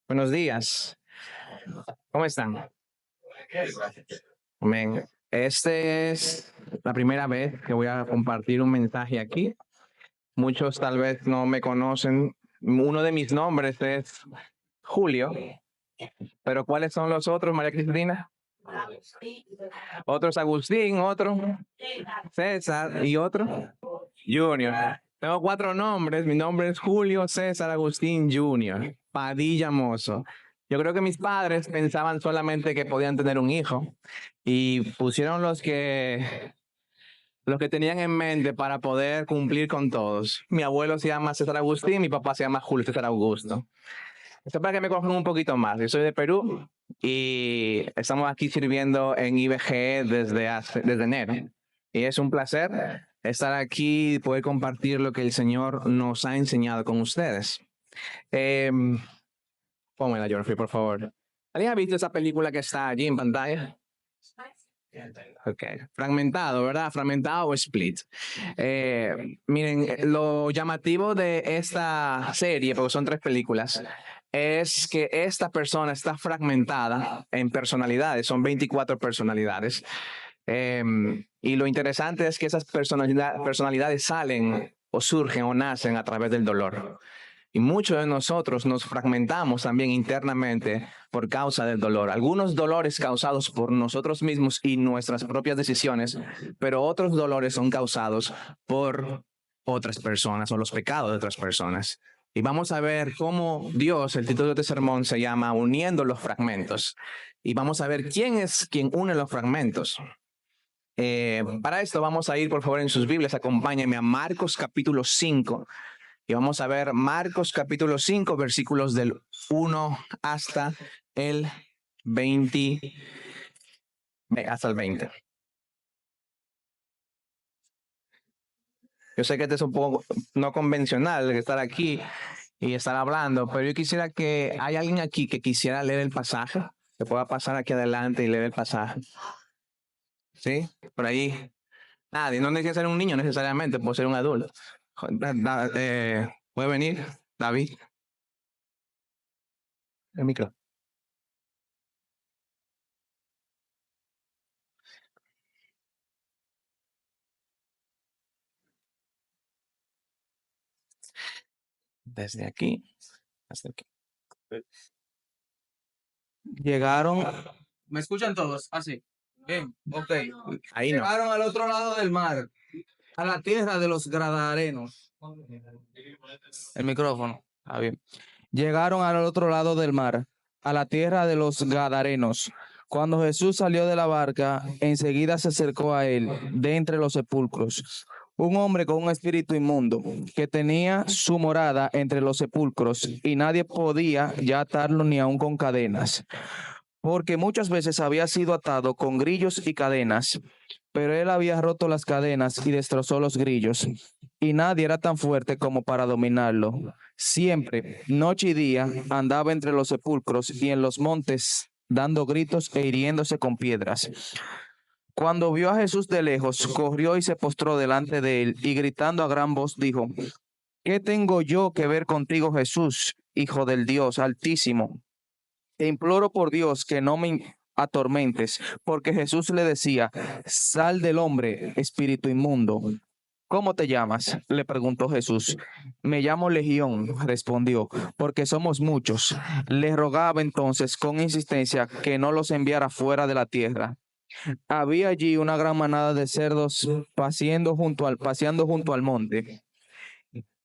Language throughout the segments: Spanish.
Buenos días. ¿Cómo están? Amén. Este es la primera vez que voy a compartir un mensaje aquí. Muchos tal vez no me conocen. Uno de mis nombres es Julio, pero ¿cuáles son los otros, María Cristina? Otro es Agustín, otro César y otro Junior. Tengo 4 nombres. Mi nombre es Julio César Agustín Junior, Padilla Mozo. Yo creo que mis padres pensaban solamente que podían tener un hijo y pusieron los que tenían en mente para poder cumplir con todos. Mi abuelo se llama César Agustín, mi papá se llama Julio César Augusto. Esto es para que me conozcan un poquito más. Yo soy de Perú y estamos aquí sirviendo en IBGE desde enero. Y es un placer estar aquí y poder compartir lo que el Señor nos ha enseñado con ustedes. Pónmela, Geoffrey, por favor. ¿Alguien ha visto esa película que está allí en pantalla? Ok, fragmentado, ¿verdad? Fragmentado o split. Miren, lo llamativo de esta serie, porque son 3 películas, es que esta persona está fragmentada en personalidades, son 24 personalidades. Y lo interesante es que esas personalidades salen o surgen o nacen a través del dolor. Y muchos de nosotros nos fragmentamos también internamente por causa del dolor. Algunos dolores causados por nosotros mismos y nuestras propias decisiones, pero otros dolores son causados por otras personas o los pecados de otras personas. Y vamos a ver cómo Dios, el título de este sermón se llama Uniendo los fragmentos. Y vamos a ver quién es quien une los fragmentos. Para esto vamos a ir, por favor, en sus Biblias, acompáñenme a Marcos capítulo 5. Y vamos a ver Marcos capítulo 5, versículos del 1 hasta el 20. Hasta el 20. Yo sé que este es un poco no convencional estar aquí y estar hablando, pero yo quisiera que hay alguien aquí que quisiera leer el pasaje, que pueda pasar aquí adelante y leer el pasaje. ¿Sí? Por ahí. Nadie, no necesita ser un niño necesariamente, puede ser un adulto. ¿Puede venir, David? El micro. Desde aquí hasta aquí. Llegaron, ¿me escuchan todos? Así. Bien, ok. Ahí no. Llegaron al otro lado del mar, a la tierra de los Gadarenos. El micrófono, está bien. Llegaron al otro lado del mar, a la tierra de los Gadarenos. Cuando Jesús salió de la barca, enseguida se acercó a él, de entre los sepulcros, un hombre con un espíritu inmundo, que tenía su morada entre los sepulcros, y nadie podía ya atarlo ni aun con cadenas, porque muchas veces había sido atado con grillos y cadenas, pero él había roto las cadenas y destrozó los grillos, y nadie era tan fuerte como para dominarlo. Siempre, noche y día, andaba entre los sepulcros y en los montes, dando gritos e hiriéndose con piedras. Cuando vio a Jesús de lejos, corrió y se postró delante de él, y gritando a gran voz dijo: ¿Qué tengo yo que ver contigo, Jesús, Hijo del Dios Altísimo? Te imploro por Dios que no me atormentes, porque Jesús le decía: Sal del hombre, espíritu inmundo. ¿Cómo te llamas?, le preguntó Jesús. Me llamo Legión, respondió, porque somos muchos. Le rogaba entonces con insistencia que no los enviara fuera de la tierra. Había allí una gran manada de cerdos paseando junto al monte.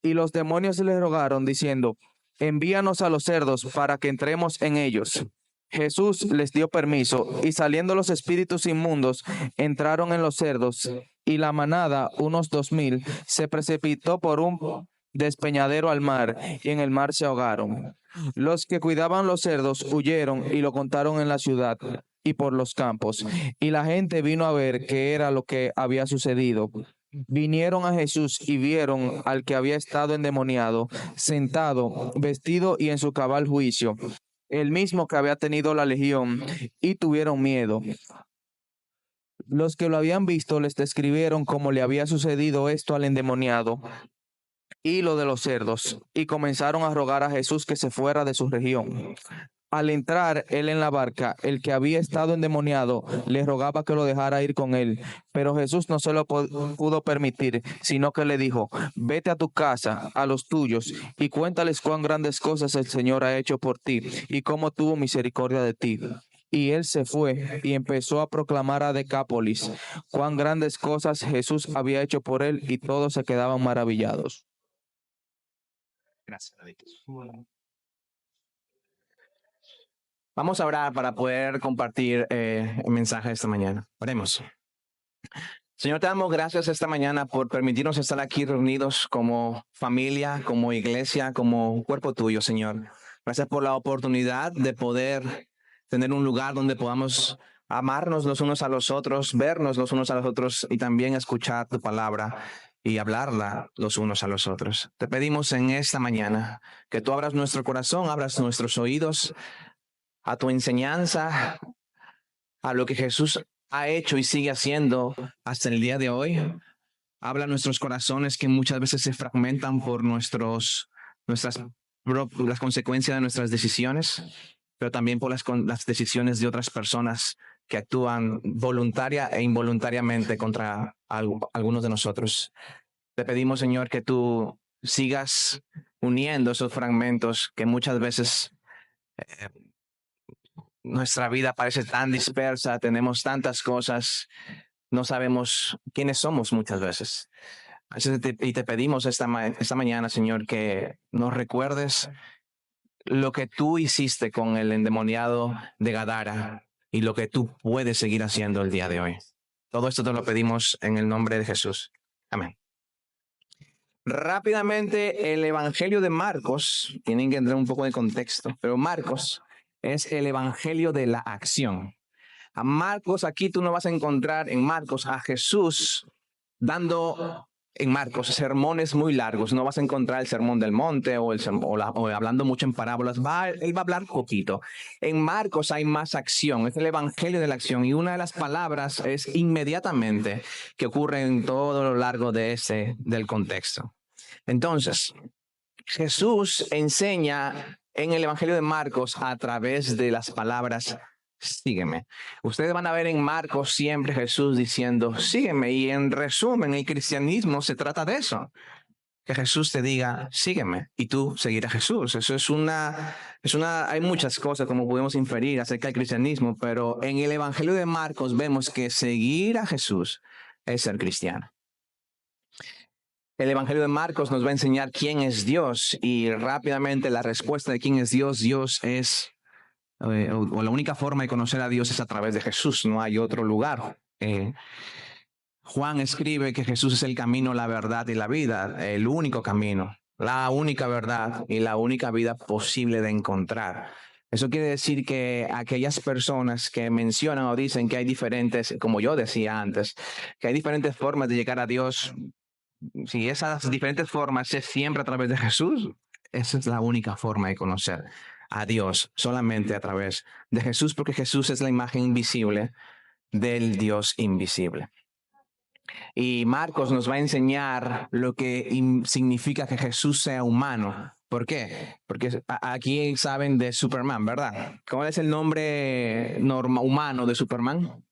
Y los demonios le rogaron, diciendo: Envíanos a los cerdos para que entremos en ellos. Jesús les dio permiso, y saliendo los espíritus inmundos, entraron en los cerdos, y la manada, unos 2000, se precipitó por un despeñadero al mar, y en el mar se ahogaron. Los que cuidaban los cerdos huyeron y lo contaron en la ciudad y por los campos, y la gente vino a ver qué era lo que había sucedido. Vinieron a Jesús y vieron al que había estado endemoniado, sentado, vestido y en su cabal juicio, el mismo que había tenido la legión, y tuvieron miedo. Los que lo habían visto les describieron cómo le había sucedido esto al endemoniado, y lo de los cerdos, y comenzaron a rogar a Jesús que se fuera de su región. Al entrar él en la barca, el que había estado endemoniado le rogaba que lo dejara ir con él, pero Jesús no se lo pudo permitir, sino que le dijo: vete a tu casa, a los tuyos, y cuéntales cuán grandes cosas el Señor ha hecho por ti, y cómo tuvo misericordia de ti. Y él se fue y empezó a proclamar a Decápolis cuán grandes cosas Jesús había hecho por él, y todos se quedaban maravillados. Gracias, David. Vamos a orar para poder compartir el mensaje de esta mañana. Oremos. Señor, te damos gracias esta mañana por permitirnos estar aquí reunidos como familia, como iglesia, como cuerpo tuyo, Señor. Gracias por la oportunidad de poder tener un lugar donde podamos amarnos los unos a los otros, vernos los unos a los otros y también escuchar tu palabra y hablarla los unos a los otros. Te pedimos en esta mañana que tú abras nuestro corazón, abras nuestros oídos a tu enseñanza, a lo que Jesús ha hecho y sigue haciendo hasta el día de hoy. Habla a nuestros corazones que muchas veces se fragmentan por las consecuencias de nuestras decisiones, pero también por las decisiones de otras personas que actúan voluntaria e involuntariamente contra algunos de nosotros. Te pedimos, Señor, que tú sigas uniendo esos fragmentos que muchas veces nuestra vida parece tan dispersa, tenemos tantas cosas, no sabemos quiénes somos muchas veces. Y te pedimos esta mañana, Señor, que nos recuerdes lo que tú hiciste con el endemoniado de Gadara y lo que tú puedes seguir haciendo el día de hoy. Todo esto te lo pedimos en el nombre de Jesús. Amén. Rápidamente, el Evangelio de Marcos, tienen que entrar un poco de contexto, pero Marcos es el Evangelio de la acción. A Marcos, aquí tú no vas a encontrar en Marcos a Jesús dando en Marcos sermones muy largos. No vas a encontrar el sermón del monte o hablando mucho en parábolas. Él va a hablar poquito. En Marcos hay más acción. Es el Evangelio de la acción. Y una de las palabras es inmediatamente, que ocurre en todo lo largo del contexto. Entonces, Jesús enseña en el Evangelio de Marcos a través de las palabras sígueme. Ustedes van a ver en Marcos siempre Jesús diciendo sígueme, y en resumen el cristianismo se trata de eso, que Jesús te diga sígueme y tú seguir a Jesús. Eso hay muchas cosas como podemos inferir acerca del cristianismo, pero en el Evangelio de Marcos vemos que seguir a Jesús es ser cristiano. El Evangelio de Marcos nos va a enseñar quién es Dios, y rápidamente la respuesta de quién es Dios es, o la única forma de conocer a Dios es a través de Jesús, no hay otro lugar. Juan escribe que Jesús es el camino, la verdad y la vida, el único camino, la única verdad y la única vida posible de encontrar. Eso quiere decir que aquellas personas que mencionan o dicen que hay diferentes, como yo decía antes, que hay diferentes formas de llegar a Dios, si esas diferentes formas es siempre a través de Jesús, esa es la única forma de conocer a Dios, solamente a través de Jesús, porque Jesús es la imagen invisible del Dios invisible. Y Marcos nos va a enseñar lo que significa que Jesús sea humano. ¿Por qué? Porque aquí saben de Superman, ¿verdad? ¿Cuál es el nombre humano de Superman?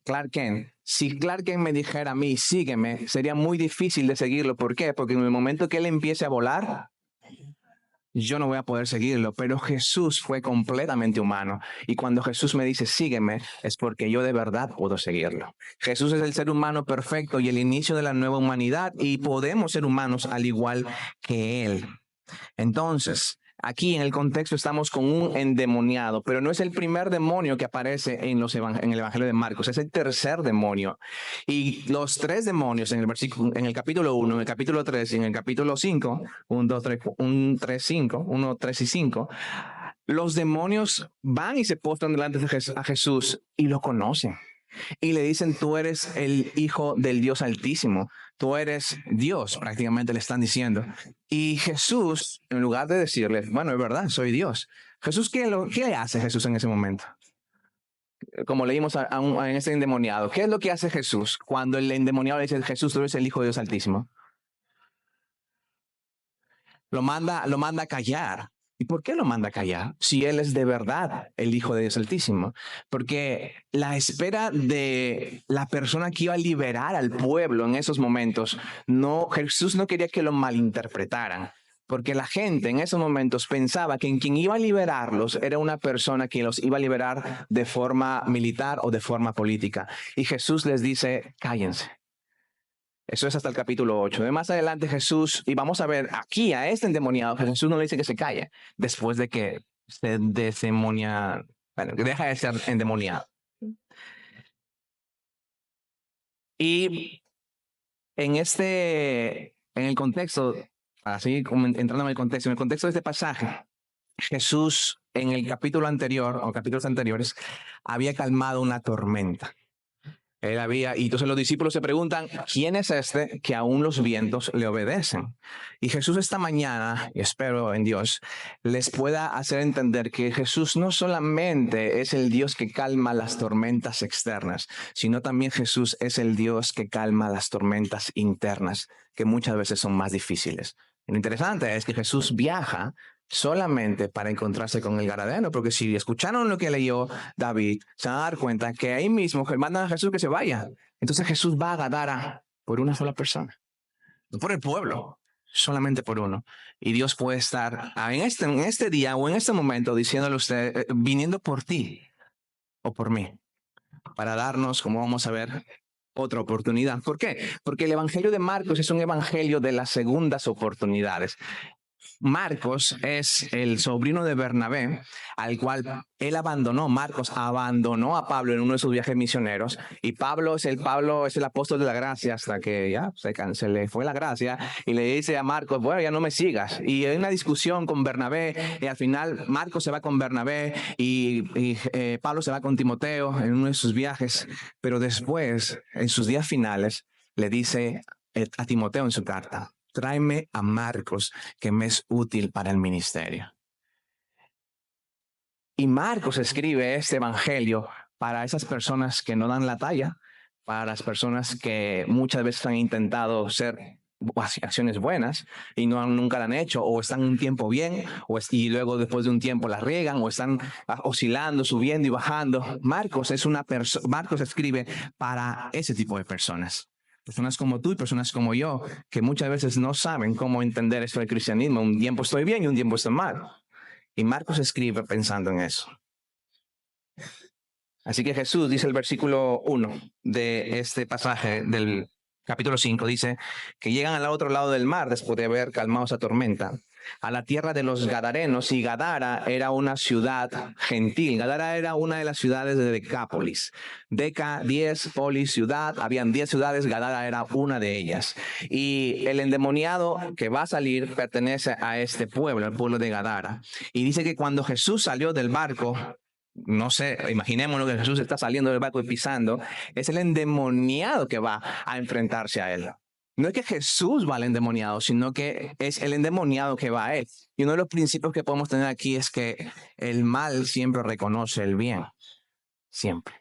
Clark Kent. Si Clark Kent me dijera a mí, sígueme, sería muy difícil de seguirlo. ¿Por qué? Porque en el momento que él empiece a volar, yo no voy a poder seguirlo. Pero Jesús fue completamente humano. Y cuando Jesús me dice, sígueme, es porque yo de verdad puedo seguirlo. Jesús es el ser humano perfecto y el inicio de la nueva humanidad, y podemos ser humanos al igual que él. Entonces, aquí en el contexto estamos con un endemoniado, pero no es el primer demonio que aparece en el Evangelio de Marcos, es el tercer demonio. Y los tres demonios en el capítulo 1, en el capítulo 3 y en el capítulo 5, 1, 3 y 5, los demonios van y se postran delante de Jesús y lo conocen. Y le dicen, tú eres el Hijo del Dios Altísimo, tú eres Dios, prácticamente le están diciendo. Y Jesús, en lugar de decirles, bueno, es verdad, soy Dios. Jesús, ¿qué le hace Jesús en ese momento? Como leímos en ese endemoniado, ¿qué es lo que hace Jesús cuando el endemoniado le dice, Jesús, tú eres el Hijo de Dios Altísimo? lo manda a callar. ¿Y por qué lo manda a callar? Si él es de verdad el Hijo de Dios Altísimo. Porque la espera de la persona que iba a liberar al pueblo en esos momentos, no, Jesús no quería que lo malinterpretaran. Porque la gente en esos momentos pensaba que en quien iba a liberarlos era una persona que los iba a liberar de forma militar o de forma política. Y Jesús les dice, cállense. Eso es hasta el capítulo 8. De más adelante Jesús, y vamos a ver aquí a este endemoniado, Jesús no le dice que se calle después de que se desemonia, bueno, que deja de ser endemoniado. Y en el contexto, así como entrando en el contexto de este pasaje, Jesús en el capítulo anterior o capítulos anteriores había calmado una tormenta. Y entonces los discípulos se preguntan, ¿quién es este que aún los vientos le obedecen? Y Jesús esta mañana, y espero en Dios, les pueda hacer entender que Jesús no solamente es el Dios que calma las tormentas externas, sino también Jesús es el Dios que calma las tormentas internas, que muchas veces son más difíciles. Lo interesante es que Jesús viaja solamente para encontrarse con el Gadareno, porque si escucharon lo que leyó David, se van a dar cuenta que ahí mismo mandan a Jesús que se vaya. Entonces Jesús va a Gadara por una sola persona, no por el pueblo, solamente por uno. Y Dios puede estar en este día o en este momento diciéndole a usted, viniendo por ti o por mí, para darnos, como vamos a ver, otra oportunidad. ¿Por qué? Porque el Evangelio de Marcos es un evangelio de las segundas oportunidades. Marcos es el sobrino de Bernabé, al cual Marcos abandonó a Pablo en uno de sus viajes misioneros, y Pablo es el apóstol de la gracia hasta que ya se le fue la gracia y le dice a Marcos, bueno, ya no me sigas. Y hay una discusión con Bernabé y al final Marcos se va con Bernabé y Pablo se va con Timoteo en uno de sus viajes, pero después, en sus días finales, le dice a Timoteo en su carta, tráeme a Marcos, que me es útil para el ministerio. Y Marcos escribe este evangelio para esas personas que no dan la talla, para las personas que muchas veces han intentado hacer acciones buenas y nunca la han hecho, o están un tiempo bien, y luego después de un tiempo la riegan, o están oscilando, subiendo y bajando. Marcos escribe para ese tipo de personas. Personas como tú y personas como yo, que muchas veces no saben cómo entender esto del cristianismo. Un tiempo estoy bien y un tiempo estoy mal. Y Marcos escribe pensando en eso. Así que Jesús dice el versículo 1 de este pasaje del capítulo 5, dice que llegan al otro lado del mar después de haber calmado esa tormenta, a la tierra de los Gadarenos, y Gadara era una ciudad gentil. Gadara era una de las ciudades de Decápolis. Deca, 10, polis, ciudad. Habían 10 ciudades, Gadara era una de ellas. Y el endemoniado que va a salir pertenece a este pueblo, el pueblo de Gadara. Y dice que cuando Jesús salió del barco, no sé, imaginémonos que Jesús está saliendo del barco y pisando, es el endemoniado que va a enfrentarse a él. No es que Jesús va al endemoniado, sino que es el endemoniado que va a él. Y uno de los principios que podemos tener aquí es que el mal siempre reconoce el bien. Siempre.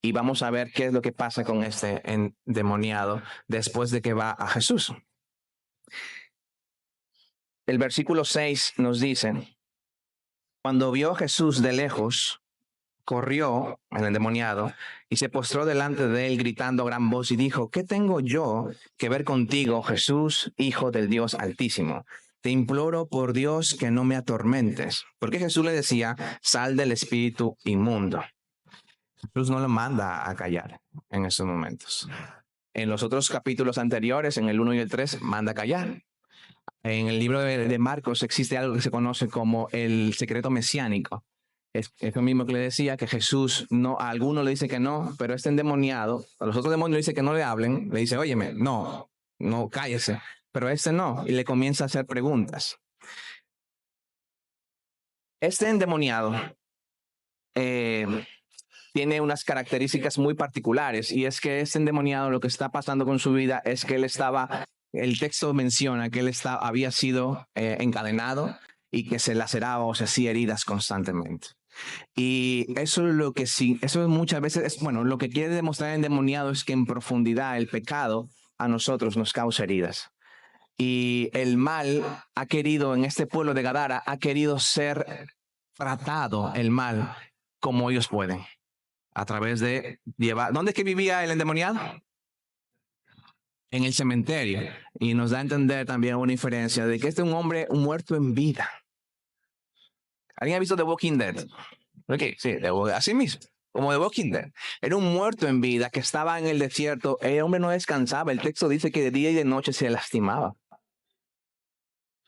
Y vamos a ver qué es lo que pasa con este endemoniado después de que va a Jesús. El versículo 6 nos dice, cuando vio a Jesús de lejos, corrió el endemoniado y se postró delante de él gritando a gran voz y dijo, ¿qué tengo yo que ver contigo, Jesús, Hijo del Dios Altísimo? Te imploro por Dios que no me atormentes. Porque Jesús le decía, sal del espíritu inmundo. Jesús no lo manda a callar en esos momentos. En los otros capítulos anteriores, en el 1 y el 3, manda a callar. En el libro de Marcos existe algo que se conoce como el secreto mesiánico. Es lo mismo que le decía, que Jesús a algunos le dice que no, pero este endemoniado, a los otros demonios le dice que no le hablen, le dice, óyeme, no cállese, pero este no, y le comienza a hacer preguntas. Este endemoniado tiene unas características muy particulares, y es que este endemoniado, lo que está pasando con su vida es que el texto menciona que él había sido encadenado y que se laceraba o se hacía heridas constantemente. Y eso es lo que sí, eso muchas veces lo que quiere demostrar el endemoniado es que en profundidad el pecado a nosotros nos causa heridas. Y el mal ha querido, en este pueblo de Gadara, ha querido ser tratado el mal como ellos pueden. A través de llevar... ¿Dónde es que vivía el endemoniado? En el cementerio. Y nos da a entender también una diferencia de que este es un hombre muerto en vida. ¿Alguien ha visto The Walking Dead? Ok, sí, así mismo, como The Walking Dead. Era un muerto en vida que estaba en el desierto. El hombre no descansaba. El texto dice que de día y de noche se lastimaba.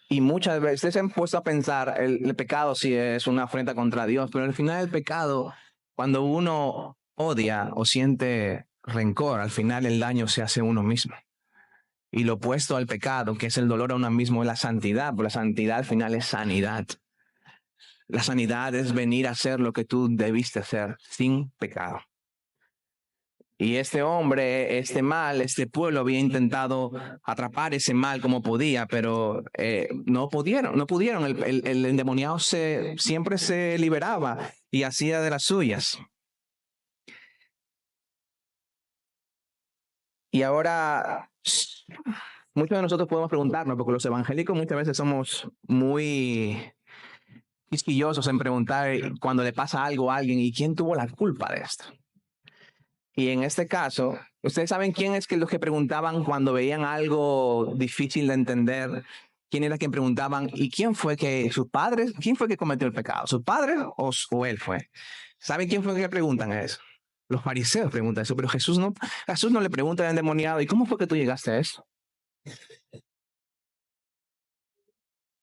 Y muchas veces se han puesto a pensar, el pecado sí es una afrenta contra Dios, pero al final el pecado, cuando uno odia o siente rencor, al final el daño se hace a uno mismo. Y lo opuesto al pecado, que es el dolor a uno mismo, es la santidad, porque la santidad al final es sanidad. La sanidad es venir a hacer lo que tú debiste hacer sin pecado. Y este hombre, este mal, este pueblo había intentado atrapar ese mal como podía, pero no pudieron. El endemoniado siempre se liberaba y hacía de las suyas. Y ahora, muchos de nosotros podemos preguntarnos, porque los evangélicos muchas veces somos muy quisquillosos en preguntar cuando le pasa algo a alguien, ¿y quién tuvo la culpa de esto? Y en este caso, ¿ustedes saben quién es que los que preguntaban cuando veían algo difícil de entender? ¿Quién era quien preguntaban? ¿Y quién fue que sus padres? ¿Quién fue que cometió el pecado? ¿Sus padres o él fue? ¿Saben quién fue que preguntan eso? Los fariseos preguntan eso, pero Jesús no le pregunta al endemoniado, ¿y cómo fue que tú llegaste a eso?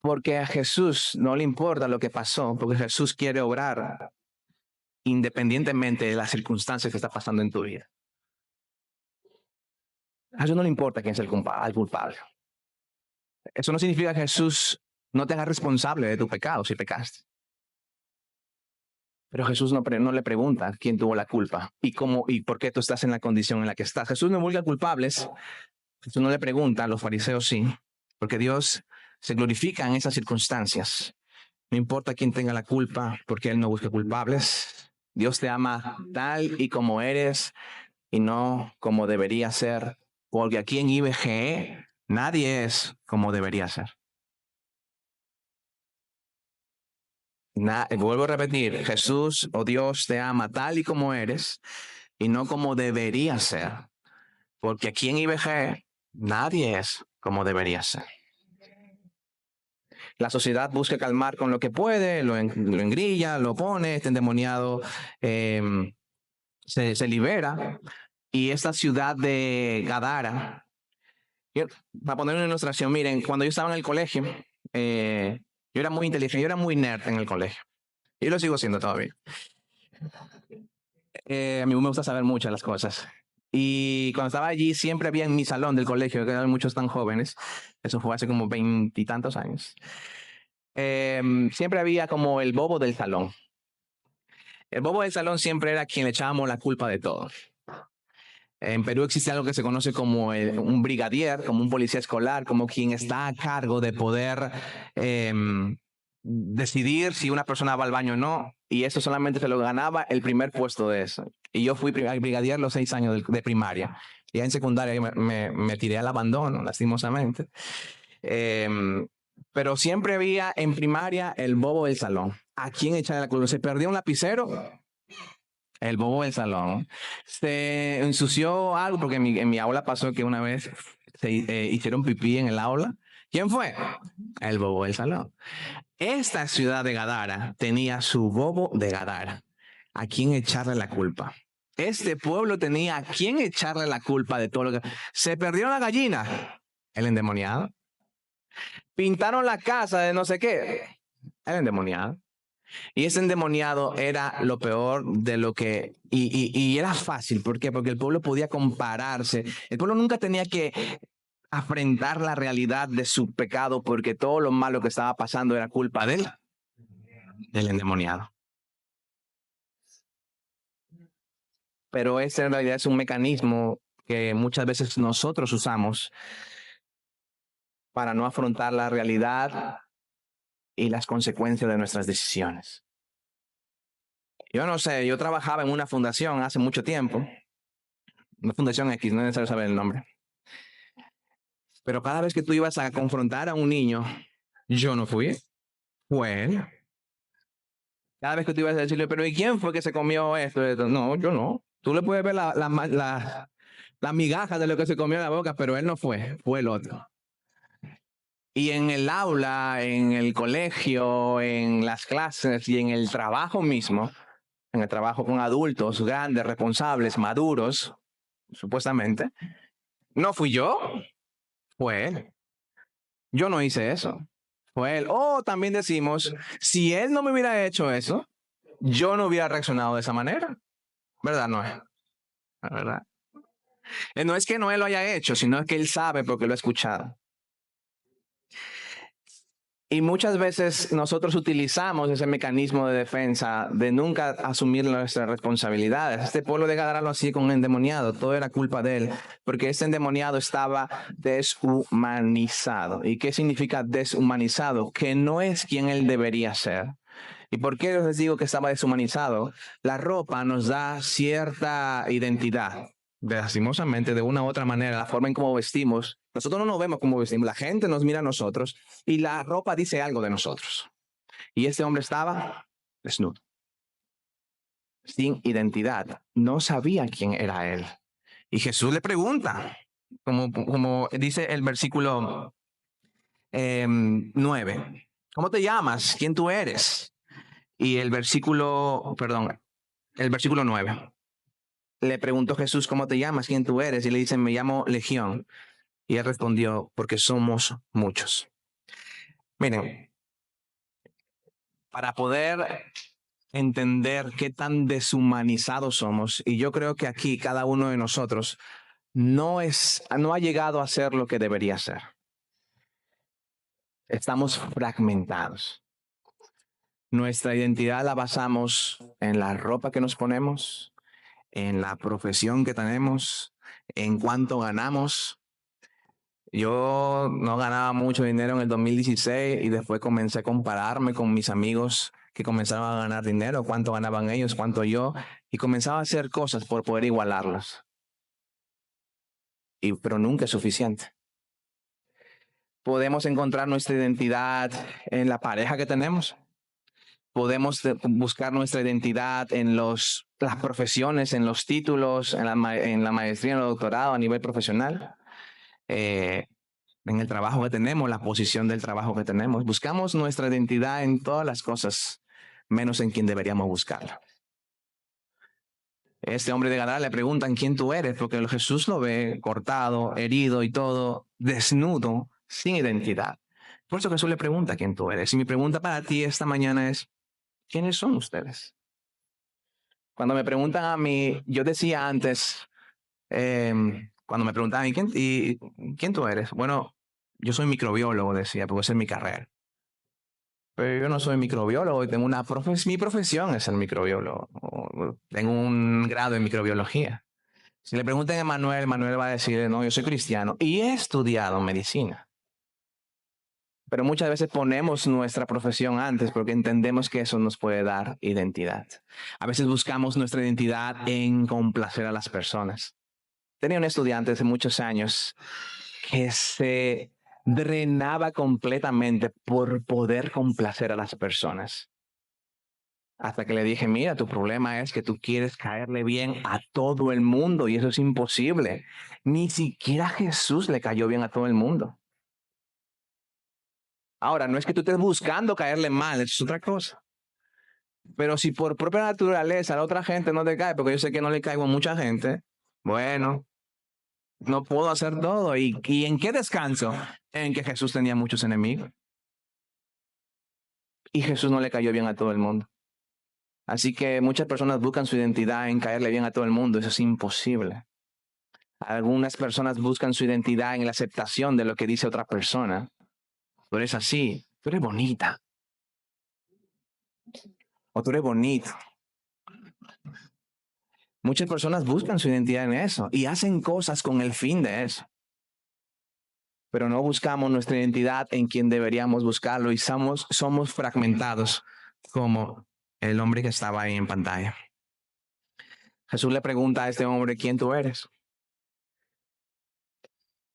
Porque a Jesús no le importa lo que pasó, porque Jesús quiere obrar independientemente de las circunstancias que está pasando en tu vida. A Jesús no le importa quién es el culpable. Eso no significa que Jesús no te haga responsable de tu pecado si pecaste. Pero Jesús no le pregunta quién tuvo la culpa y cómo y por qué tú estás en la condición en la que estás. Jesús no busca culpables. Jesús no le pregunta, a los fariseos sí, porque Dios se glorifica en esas circunstancias. No importa quién tenga la culpa, porque Él no busca culpables. Dios te ama tal y como eres y no como debería ser, porque aquí en IBGE nadie es como debería ser. Vuelvo a repetir, Jesús o Dios te ama tal y como eres y no como debería ser, porque aquí en IBG nadie es como debería ser. La sociedad busca calmar con lo que puede, lo engrilla, lo pone, este endemoniado se libera. Y esta ciudad de Gadara, para poner una ilustración, miren, cuando yo estaba en el colegio, yo era muy inteligente, yo era muy nerd en el colegio. Y lo sigo siendo todavía. A mí me gusta saber muchas las cosas. Y cuando estaba allí, siempre había en mi salón del colegio, que eran muchos tan jóvenes, eso fue hace como 20 y tantos años, siempre había como el bobo del salón. El bobo del salón siempre era quien le echábamos la culpa de todo. En Perú existe algo que se conoce como un brigadier, como un policía escolar, como quien está a cargo de poder decidir si una persona va al baño o no. Y eso solamente se lo ganaba el primer puesto de eso. Y yo fui brigadier los 6 años de primaria. Ya en secundaria me tiré al abandono, lastimosamente. Pero siempre había en primaria el bobo del salón. ¿A quién echarle la culpa? ¿Se perdió un lapicero? El bobo del salón. Se ensució algo, porque en mi aula pasó que una vez se hicieron pipí en el aula. ¿Quién fue? El bobo del salón. Esta ciudad de Gadara tenía su bobo de Gadara. ¿A quién echarle la culpa? Este pueblo tenía a quién echarle la culpa de todo lo que... Se perdió la gallina. El endemoniado. Pintaron la casa de no sé qué. El endemoniado. Y ese endemoniado era lo peor de lo que... Y era fácil. ¿Por qué? Porque el pueblo podía compararse. El pueblo nunca tenía que afrontar la realidad de su pecado, porque todo lo malo que estaba pasando era culpa de él, del endemoniado. Pero ese en realidad es un mecanismo que muchas veces nosotros usamos para no afrontar la realidad y las consecuencias de nuestras decisiones. Yo no sé, yo trabajaba en una fundación hace mucho tiempo, una fundación X, no es necesario saber el nombre. Pero cada vez que tú ibas a confrontar a un niño, yo no fui, fue él. Cada vez que tú ibas a decirle, pero ¿y quién fue que se comió esto? Esto? No, yo no. Tú le puedes ver la migaja de lo que se comió en la boca, pero él no fue, fue el otro. Y en el aula, en el colegio, en las clases y en el trabajo mismo, en el trabajo con adultos grandes, responsables, maduros, supuestamente, no fui yo, fue él. Yo no hice eso, fue él. O también decimos, si él no me hubiera hecho eso, yo no hubiera reaccionado de esa manera. ¿Verdad, Noé? ¿Verdad? No es que Noé lo haya hecho, sino que él sabe porque lo ha escuchado. Y muchas veces nosotros utilizamos ese mecanismo de defensa de nunca asumir nuestras responsabilidades. Este pueblo de Gadara lo hacía con un endemoniado, todo era culpa de él, porque este endemoniado estaba deshumanizado. ¿Y qué significa deshumanizado? Que no es quien él debería ser. ¿Y por qué les digo que estaba deshumanizado? La ropa nos da cierta identidad. Lastimosamente, de una u otra manera, la forma en cómo vestimos, nosotros no nos vemos como vestimos, la gente nos mira a nosotros y la ropa dice algo de nosotros. Y este hombre estaba desnudo, sin identidad, no sabía quién era él. Y Jesús le pregunta, como dice el versículo 9, ¿cómo te llamas? ¿Quién tú eres? Y el versículo 9. Le preguntó Jesús, ¿cómo te llamas? ¿Quién tú eres? Y le dicen, me llamo Legión. Y él respondió, porque somos muchos. Miren, para poder entender qué tan deshumanizados somos, y yo creo que aquí cada uno de nosotros no ha llegado a ser lo que debería ser. Estamos fragmentados. Nuestra identidad la basamos en la ropa que nos ponemos, en la profesión que tenemos, en cuánto ganamos. Yo no ganaba mucho dinero en el 2016 y después comencé a compararme con mis amigos que comenzaron a ganar dinero, cuánto ganaban ellos, cuánto yo, y comenzaba a hacer cosas por poder igualarlos. Pero nunca es suficiente. Podemos encontrar nuestra identidad en la pareja que tenemos. Podemos buscar nuestra identidad en las profesiones, en los títulos, en la maestría, en el doctorado a nivel profesional. En el trabajo que tenemos, la posición del trabajo que tenemos. Buscamos nuestra identidad en todas las cosas, menos en quien deberíamos buscarla. Este hombre de Gadara le preguntan quién tú eres, porque Jesús lo ve cortado, herido y todo, desnudo, sin identidad. Por eso Jesús le pregunta quién tú eres. Y mi pregunta para ti esta mañana es, ¿quiénes son ustedes? Cuando me preguntan a mí, yo decía antes, cuando me preguntaban, ¿quién tú eres? Bueno, yo soy microbiólogo, decía, porque esa es mi carrera. Pero yo no soy microbiólogo y tengo mi profesión es ser microbiólogo. Tengo un grado en microbiología. Si le preguntan a Manuel, Manuel va a decir, no, yo soy cristiano y he estudiado medicina. Pero muchas veces ponemos nuestra profesión antes porque entendemos que eso nos puede dar identidad. A veces buscamos nuestra identidad en complacer a las personas. Tenía un estudiante hace muchos años que se drenaba completamente por poder complacer a las personas. Hasta que le dije, mira, tu problema es que tú quieres caerle bien a todo el mundo y eso es imposible. Ni siquiera Jesús le cayó bien a todo el mundo. Ahora, no es que tú estés buscando caerle mal, eso es otra cosa. Pero si por propia naturaleza la otra gente no te cae, porque yo sé que no le caigo a mucha gente, bueno, no puedo hacer todo. ¿Y en qué descanso? En que Jesús tenía muchos enemigos. Y Jesús no le cayó bien a todo el mundo. Así que muchas personas buscan su identidad en caerle bien a todo el mundo. Eso es imposible. Algunas personas buscan su identidad en la aceptación de lo que dice otra persona. Tú eres así, tú eres bonita. O tú eres bonito. Muchas personas buscan su identidad en eso y hacen cosas con el fin de eso. Pero no buscamos nuestra identidad en quien deberíamos buscarlo y somos fragmentados como el hombre que estaba ahí en pantalla. Jesús le pregunta a este hombre, ¿quién tú eres?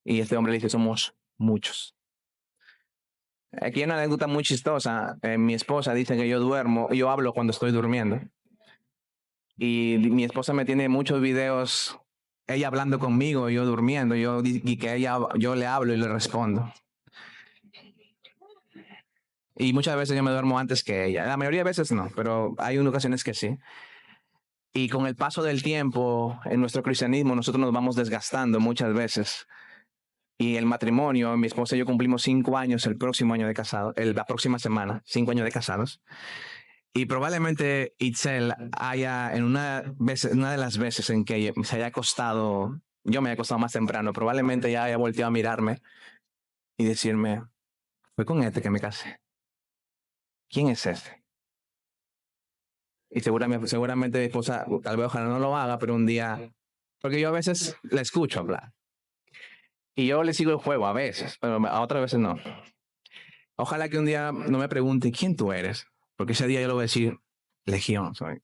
Y este hombre le dice, somos muchos. Aquí hay una anécdota muy chistosa. Mi esposa dice que yo hablo cuando estoy durmiendo. Y mi esposa me tiene muchos videos, ella hablando conmigo, yo durmiendo, y que yo le hablo y le respondo. Y muchas veces yo me duermo antes que ella. La mayoría de veces no, pero hay ocasiones que sí. Y con el paso del tiempo en nuestro cristianismo, nosotros nos vamos desgastando muchas veces. Y el matrimonio, mi esposa y yo cumplimos 5 años el próximo año de casado, la próxima semana, 5 años de casados. Y probablemente Itzel haya, una de las veces en que se haya acostado, yo me haya acostado más temprano, probablemente ya haya volteado a mirarme y decirme, fue con este que me casé. ¿Quién es ese? Y seguramente mi esposa, tal vez ojalá no lo haga, pero un día, porque yo a veces la escucho hablar. Y yo le sigo el juego a veces, pero a otras veces no. Ojalá que un día no me pregunte quién tú eres, porque ese día yo le voy a decir, Legión soy.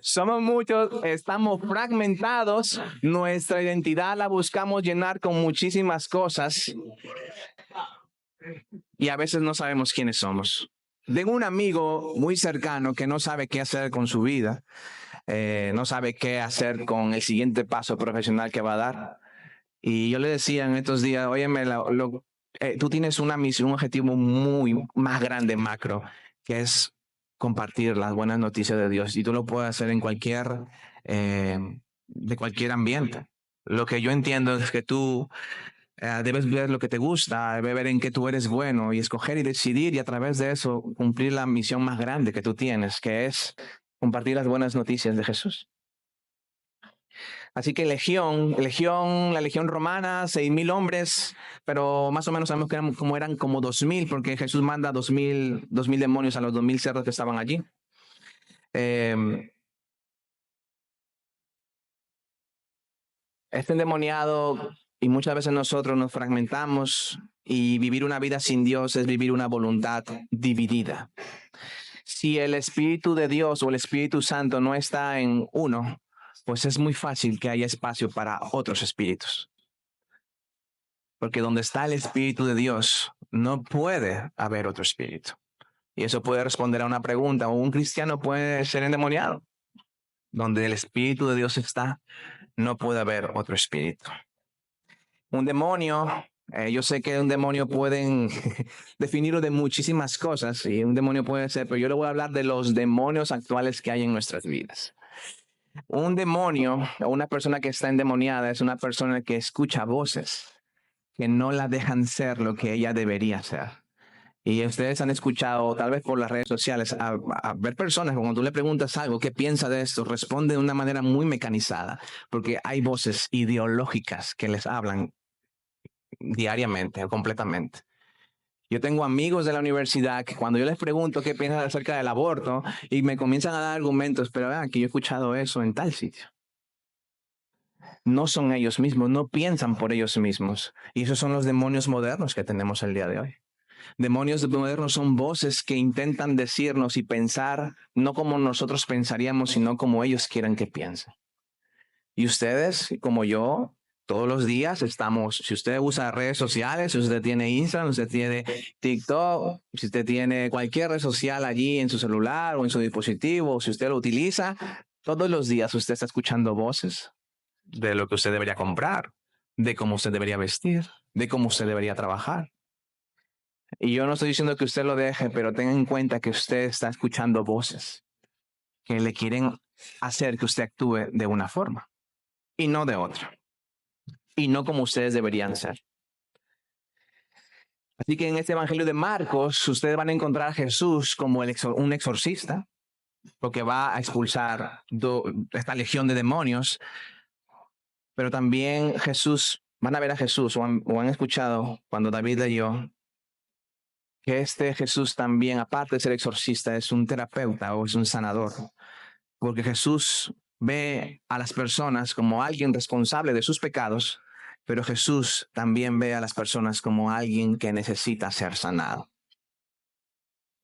Somos muchos, estamos fragmentados, nuestra identidad la buscamos llenar con muchísimas cosas y a veces no sabemos quiénes somos. Tengo un amigo muy cercano que no sabe qué hacer con su vida, no sabe qué hacer con el siguiente paso profesional que va a dar. Y yo le decía en estos días, óyeme, tú tienes una misión, un objetivo muy más grande, macro, que es compartir las buenas noticias de Dios. Y tú lo puedes hacer en de cualquier ambiente. Lo que yo entiendo es que tú debes ver lo que te gusta, debes ver en qué tú eres bueno y escoger y decidir y a través de eso cumplir la misión más grande que tú tienes, que es compartir las buenas noticias de Jesús. Así que la legión romana, 6,000 hombres, pero más o menos sabemos que eran como 2,000, porque Jesús manda 2,000 demonios a los 2,000 cerdos que estaban allí. Este endemoniado, y muchas veces nosotros nos fragmentamos, y vivir una vida sin Dios es vivir una voluntad dividida. Si el Espíritu de Dios o el Espíritu Santo no está en uno, pues es muy fácil que haya espacio para otros espíritus. Porque donde está el Espíritu de Dios, no puede haber otro espíritu. Y eso puede responder a una pregunta. ¿Un cristiano puede ser endemoniado? Donde el Espíritu de Dios está, no puede haber otro espíritu. Un demonio, yo sé que un demonio pueden definirlo de muchísimas cosas, y un demonio puede ser, pero yo le voy a hablar de los demonios actuales que hay en nuestras vidas. Un demonio o una persona que está endemoniada es una persona que escucha voces que no la dejan ser lo que ella debería ser. Y ustedes han escuchado, tal vez por las redes sociales, a ver personas, cuando tú le preguntas algo, ¿qué piensa de esto? Responde de una manera muy mecanizada, porque hay voces ideológicas que les hablan diariamente o completamente. Yo tengo amigos de la universidad que cuando yo les pregunto qué piensan acerca del aborto y me comienzan a dar argumentos, pero vean que yo he escuchado eso en tal sitio. No son ellos mismos, no piensan por ellos mismos. Y esos son los demonios modernos que tenemos el día de hoy. Demonios modernos son voces que intentan decirnos y pensar no como nosotros pensaríamos, sino como ellos quieren que piensen. Y ustedes, como yo, todos los días estamos, si usted usa redes sociales, si usted tiene Instagram, si usted tiene TikTok, si usted tiene cualquier red social allí en su celular o en su dispositivo, si usted lo utiliza, todos los días usted está escuchando voces de lo que usted debería comprar, de cómo usted debería vestir, de cómo usted debería trabajar. Y yo no estoy diciendo que usted lo deje, pero tenga en cuenta que usted está escuchando voces que le quieren hacer que usted actúe de una forma y no de otra. Y no como ustedes deberían ser. Así que en este Evangelio de Marcos, ustedes van a encontrar a Jesús como un exorcista, porque va a expulsar esta legión de demonios. Pero también van a ver a Jesús o han escuchado cuando David leyó que este Jesús también, aparte de ser exorcista, es un terapeuta o es un sanador. Porque Jesús ve a las personas como alguien responsable de sus pecados, pero Jesús también ve a las personas como alguien que necesita ser sanado.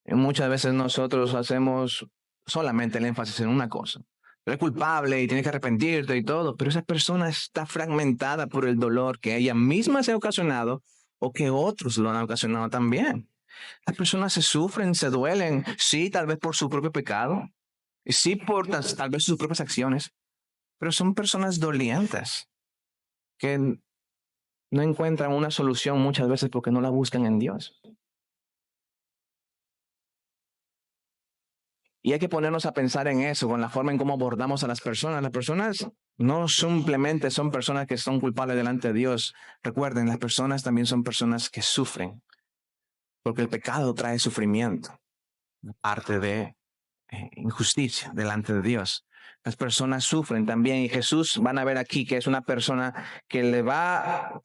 Y muchas veces nosotros hacemos solamente el énfasis en una cosa, eres culpable y tienes que arrepentirte y todo, pero esa persona está fragmentada por el dolor que ella misma se ha ocasionado o que otros lo han ocasionado también. Las personas se sufren, se duelen, sí, tal vez por su propio pecado, sí, por tal vez sus propias acciones, pero son personas dolientes que no encuentran una solución muchas veces porque no la buscan en Dios. Y hay que ponernos a pensar en eso, con la forma en cómo abordamos a las personas. Las personas no simplemente son personas que son culpables delante de Dios. Recuerden, las personas también son personas que sufren, porque el pecado trae sufrimiento, parte de injusticia delante de Dios. Las personas sufren también y Jesús van a ver aquí que es una persona que le va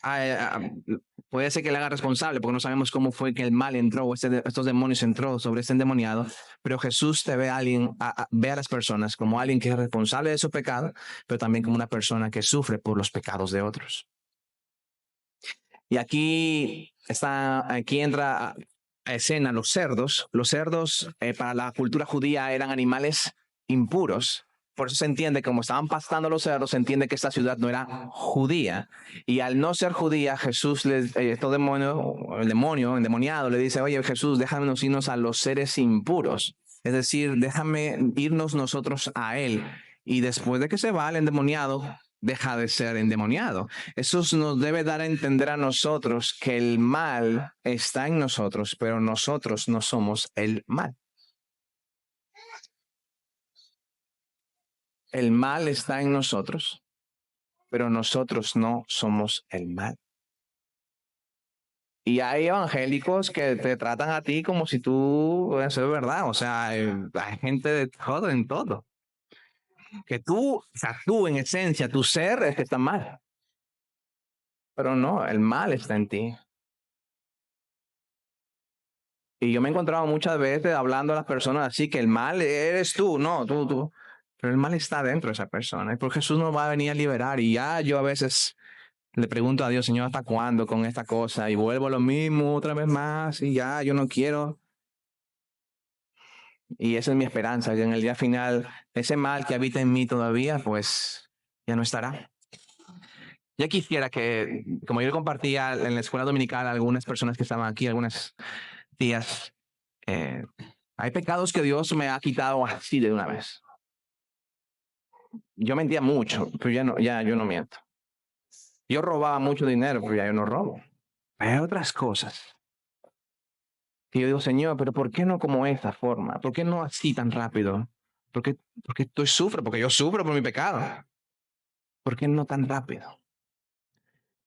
puede ser que le haga responsable porque no sabemos cómo fue que el mal entró o estos demonios entró sobre este endemoniado, pero Jesús te ve a alguien, ve a las personas como alguien que es responsable de su pecado, pero también como una persona que sufre por los pecados de otros. Y aquí entra a escena los cerdos. Los cerdos para la cultura judía eran animales impuros. Por eso se entiende, como estaban pastando los cerdos, se entiende que esta ciudad no era judía. Y al no ser judía, Jesús, el demonio endemoniado, le dice, oye Jesús, déjanos irnos a los seres impuros. Es decir, déjame irnos nosotros a él. Y después de que se va el endemoniado, deja de ser endemoniado. Eso nos debe dar a entender a nosotros que el mal está en nosotros, pero nosotros no somos el mal. El mal está en nosotros, pero nosotros no somos el mal. Y hay evangélicos que te tratan a ti como si tú, eso es verdad, o sea, hay gente de todo en todo. Que tú, o sea, tú en esencia, tu ser es que está mal. Pero no, el mal está en ti. Y yo me he encontrado muchas veces hablando a las personas así, que el mal eres tú, no, tú. Pero el mal está dentro de esa persona. Y por Jesús nos va a venir a liberar. Y ya yo a veces le pregunto a Dios, Señor, ¿hasta cuándo con esta cosa? Y vuelvo a lo mismo otra vez más y ya, yo no quiero. Y esa es mi esperanza, que en el día final, ese mal que habita en mí todavía, pues ya no estará. Ya quisiera que, como yo compartía en la escuela dominical a algunas personas que estaban aquí, algunas tías, hay pecados que Dios me ha quitado así de una vez. Yo mentía mucho, pero ya yo no miento. Yo robaba mucho dinero, pero ya yo no robo. Hay otras cosas que yo digo, Señor, pero ¿por qué no como esta forma? ¿Por qué no así tan rápido? Porque estoy sufro, porque yo sufro por mi pecado. ¿Por qué no tan rápido?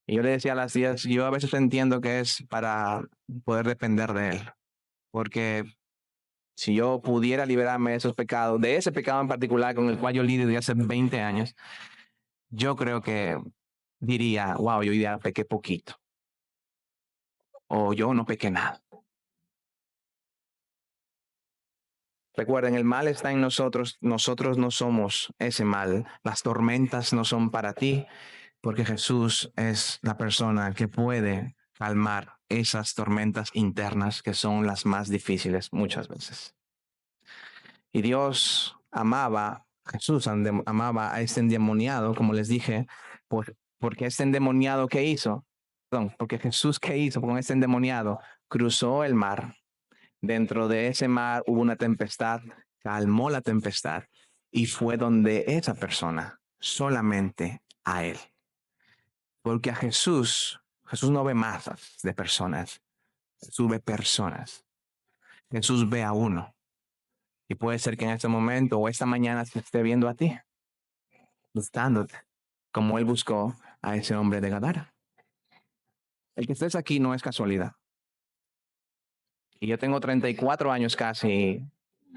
Y yo le decía a las tías, yo a veces entiendo que es para poder depender de Él. Porque si yo pudiera liberarme de esos pecados, de ese pecado en particular con el cual yo lidio desde hace 20 años, yo creo que diría, wow, yo hoy día pequé poquito. O yo no pequé nada. Recuerden, el mal está en nosotros no somos ese mal. Las tormentas no son para ti, porque Jesús es la persona que puede calmar esas tormentas internas que son las más difíciles muchas veces. Y Dios Jesús amaba a este endemoniado, como les dije, porque este endemoniado ¿qué hizo? Perdón, porque Jesús ¿qué hizo con este endemoniado? Cruzó el mar. Dentro de ese mar hubo una tempestad, calmó la tempestad y fue donde esa persona, solamente a él. Porque a Jesús no ve masas de personas, Jesús ve personas. Jesús ve a uno. Y puede ser que en este momento o esta mañana se esté viendo a ti, buscándote, como él buscó a ese hombre de Gadara. El que estés aquí no es casualidad. Y yo tengo 34 años casi,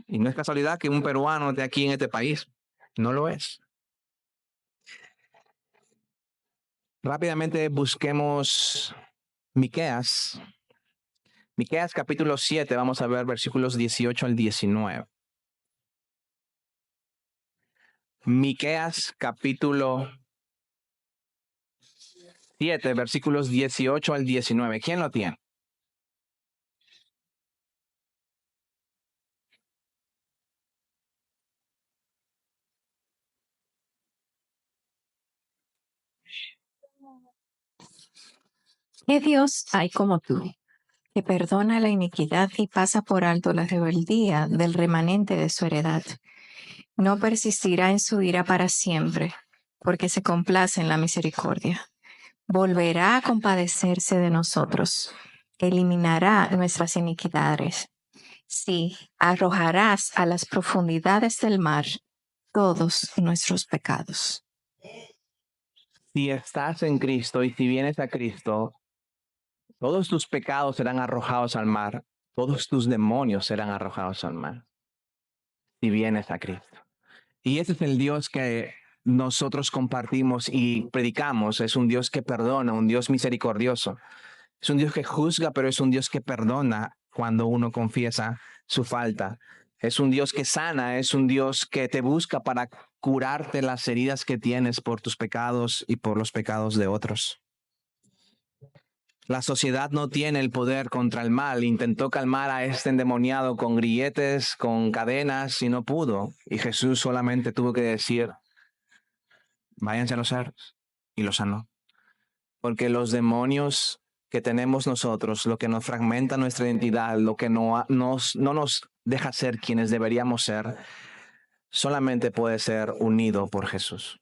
y no es casualidad que un peruano esté aquí en este país. No lo es. Rápidamente busquemos Miqueas. Miqueas capítulo 7, vamos a ver versículos 18 al 19. Miqueas capítulo 7, versículos 18 al 19. ¿Quién lo tiene? ¿Qué Dios hay como tú, que perdona la iniquidad y pasa por alto la rebeldía del remanente de su heredad? No persistirá en su ira para siempre, porque se complace en la misericordia. Volverá a compadecerse de nosotros, eliminará nuestras iniquidades. Sí, arrojarás a las profundidades del mar todos nuestros pecados. Si estás en Cristo y si vienes a Cristo, todos tus pecados serán arrojados al mar, todos tus demonios serán arrojados al mar, si vienes a Cristo. Y ese es el Dios que nosotros compartimos y predicamos. Es un Dios que perdona, un Dios misericordioso. Es un Dios que juzga, pero es un Dios que perdona cuando uno confiesa su falta. Es un Dios que sana, es un Dios que te busca para curarte las heridas que tienes por tus pecados y por los pecados de otros. La sociedad no tiene el poder contra el mal. Intentó calmar a este endemoniado con grilletes, con cadenas, y no pudo. Y Jesús solamente tuvo que decir, váyanse a los cerros, y los sanó. Porque los demonios que tenemos nosotros, lo que nos fragmenta nuestra identidad, lo que no nos deja ser quienes deberíamos ser, solamente puede ser unido por Jesús.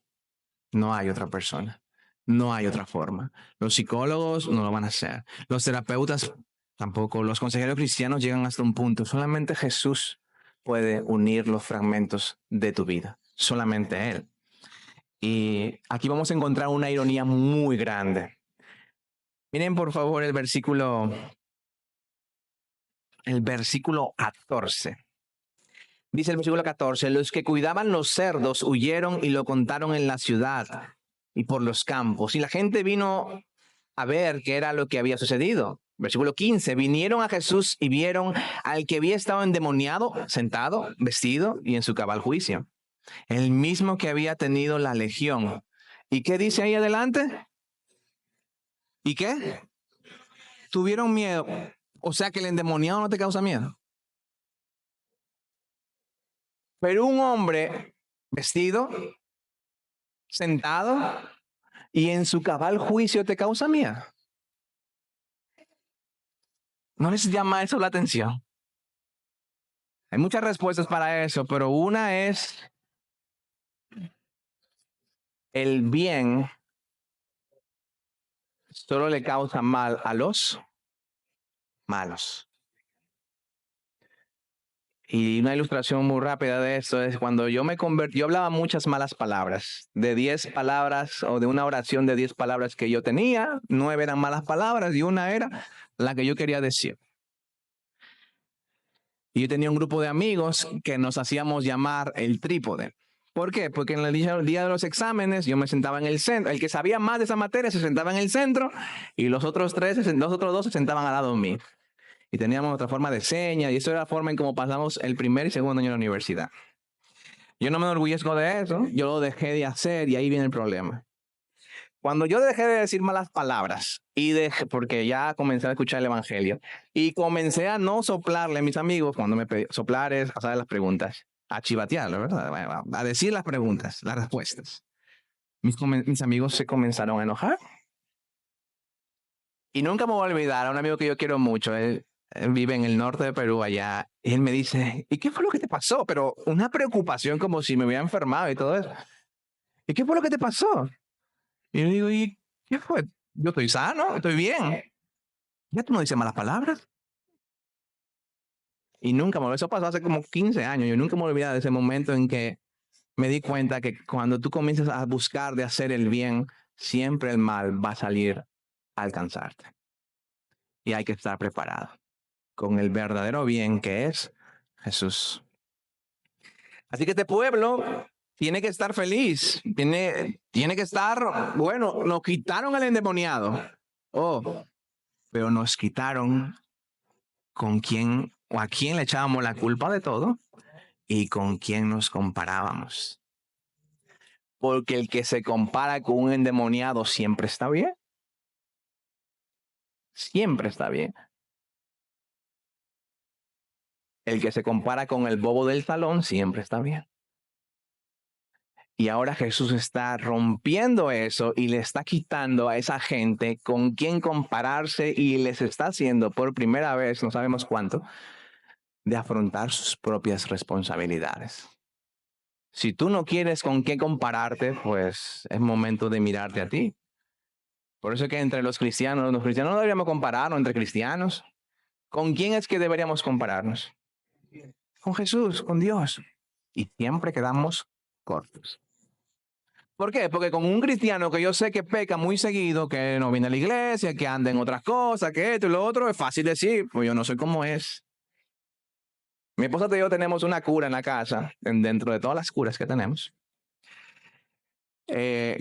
No hay otra persona. No hay otra forma. Los psicólogos no lo van a hacer. Los terapeutas tampoco. Los consejeros cristianos llegan hasta un punto. Solamente Jesús puede unir los fragmentos de tu vida. Solamente Él. Y aquí vamos a encontrar una ironía muy grande. Miren por favor el versículo 14. Dice el versículo 14, los que cuidaban los cerdos huyeron y lo contaron en la ciudad y por los campos. Y la gente vino a ver qué era lo que había sucedido. Versículo 15, vinieron a Jesús y vieron al que había estado endemoniado, sentado, vestido y en su cabal juicio. El mismo que había tenido la legión. ¿Y qué dice ahí adelante? ¿Y qué? Tuvieron miedo. O sea que el endemoniado no te causa miedo. Pero un hombre vestido, sentado y en su cabal juicio te causa miedo. ¿No les llama eso la atención? Hay muchas respuestas para eso, pero una es el bien solo le causa mal a los malos. Y una ilustración muy rápida de esto es cuando yo me convertí, yo hablaba muchas malas palabras. De 10 palabras o de una oración de 10 palabras que yo tenía, 9 eran malas palabras y una era la que yo quería decir. Y yo tenía un grupo de amigos que nos hacíamos llamar el trípode. ¿Por qué? Porque en el día de los exámenes yo me sentaba en el centro. El que sabía más de esa materia se sentaba en el centro y los otros dos se sentaban al lado mío. Y teníamos otra forma de señas y eso era la forma en cómo pasamos el primer y segundo año de la universidad. Yo no me enorgullezco de eso, yo lo dejé de hacer y ahí viene el problema. Cuando yo dejé de decir malas palabras porque ya comencé a escuchar el evangelio y comencé a no soplarle a mis amigos cuando me pedían soplar es hacer las preguntas, a chivatearlo, ¿verdad? A decir las preguntas, las respuestas. Mis amigos se comenzaron a enojar y nunca me voy a olvidar a un amigo que yo quiero mucho. Él vive en el norte de Perú allá y él me dice, ¿y qué fue lo que te pasó? Pero una preocupación como si me hubiera enfermado y todo eso. ¿Y qué fue lo que te pasó? Y yo digo, ¿y qué fue? Yo estoy sano, estoy bien. Ya tú no dices malas palabras. Y nunca me eso pasó hace como 15 años. Yo nunca me olvidé de ese momento en que me di cuenta que cuando tú comienzas a buscar de hacer el bien, siempre el mal va a salir a alcanzarte. Y hay que estar preparado con el verdadero bien que es Jesús. Así que este pueblo tiene que estar feliz, tiene que estar, bueno, nos quitaron al endemoniado. Oh, pero nos quitaron con quién o a quién le echábamos la culpa de todo y con quién nos comparábamos. Porque el que se compara con un endemoniado siempre está bien. Siempre está bien. El que se compara con el bobo del salón siempre está bien. Y ahora Jesús está rompiendo eso y le está quitando a esa gente con quien compararse y les está haciendo por primera vez, no sabemos cuánto, de afrontar sus propias responsabilidades. Si tú no quieres con qué compararte, pues es momento de mirarte a ti. Por eso es que entre los cristianos no deberíamos compararnos entre cristianos. ¿Con quién es que deberíamos compararnos? Con Jesús, con Dios. Y siempre quedamos cortos. ¿Por qué? Porque con un cristiano que yo sé que peca muy seguido, que no viene a la iglesia, que anda en otras cosas, que esto y lo otro, es fácil decir, pues yo no soy como es. Mi esposa y yo tenemos una cura en la casa, dentro de todas las curas que tenemos.